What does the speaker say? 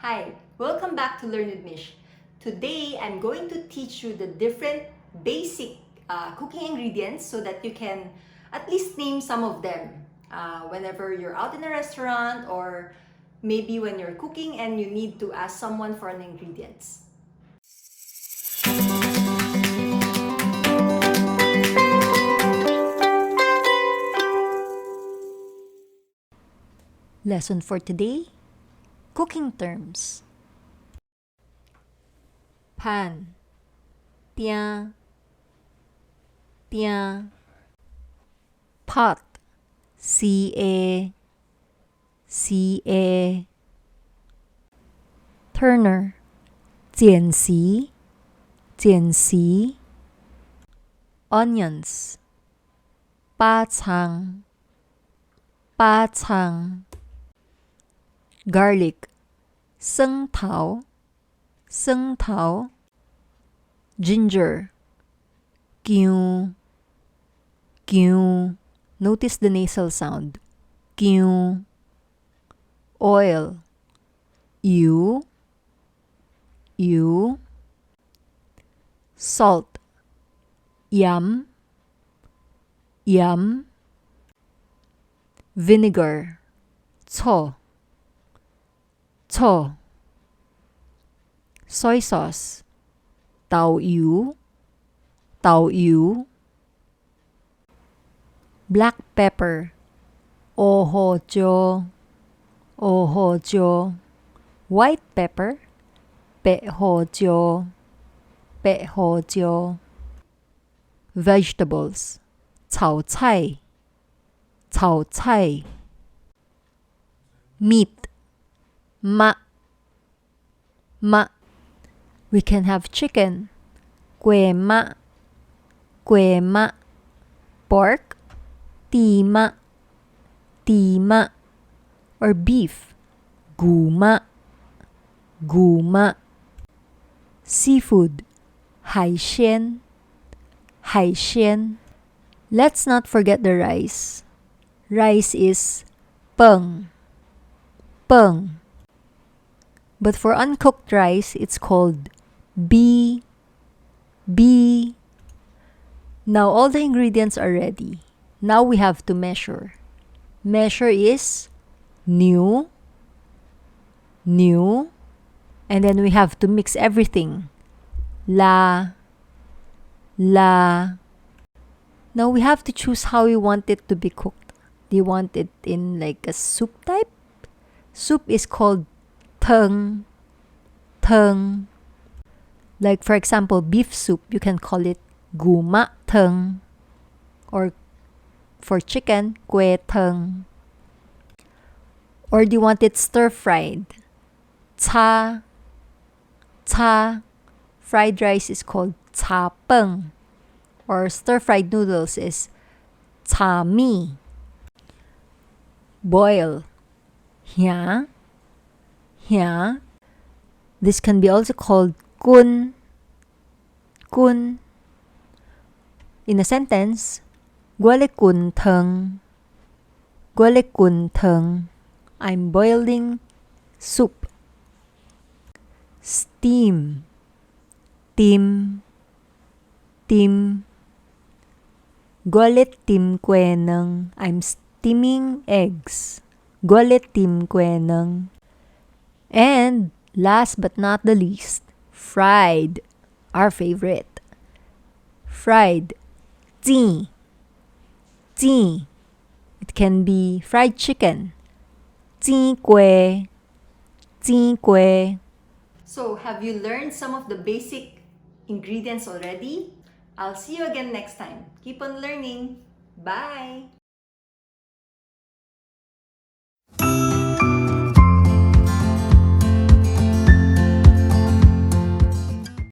Hi, welcome back to Learn with Mish. Today, I'm going to teach you the different basic cooking ingredients so that you can at least name some of them whenever you're out in a restaurant or maybe when you're cooking and you need to ask someone for an ingredients. Lesson for today, cooking terms. Pan, tian, tian. Pot, ca, ca. Turner, 剪席, 剪席. Onions, 八仓, 八仓. Garlic, 生桃, 生桃. Ginger, 姜, 姜. Notice the nasal sound. 姜. Oil, 油, 油. Salt, 鹽, 鹽. Vinegar, 醋, 醋. Soy sauce, 豆油, 豆油. Black pepper, 胡椒椒, 胡椒椒. White pepper, 白胡椒, 白胡椒. Vegetables, 炒菜, 炒菜. Meat, 肉, 肉. We can have chicken, 鸡肉, 鸡肉. Pork, 豬肉, 豬肉. Or beef, 牛肉, 牛肉. Seafood, 海鮮, 海鮮. Let's not forget the rice. Rice is 飯, 飯. But for uncooked rice, it's called bi, bi. Now all the ingredients are ready. Now we have to measure. Measure is new, new. And then we have to mix everything. La, la. Now we have to choose how we want it to be cooked. Do you want it in like a soup type? Soup is called theng, theng. Like for example, beef soup, you can call it guma theng. Or for chicken, kue theng. Or do you want it stir-fried? Cha, cha. Fried rice is called cha peng. Or stir-fried noodles is cha mi. Boil, hia, hia. This can be also called kun, kun. In a sentence, guale kun theng, guale kun theng. I'm boiling soup. Steam, tim, tim. Guale tim kue neng. I'm steaming eggs. Guale tim kue neng. And last but not the least, fried, our favorite. Fried, ji, ji. It can be fried chicken. Ji kue, ji kue. So, have you learned some of the basic ingredients already? I'll see you again next time. Keep on learning. Bye!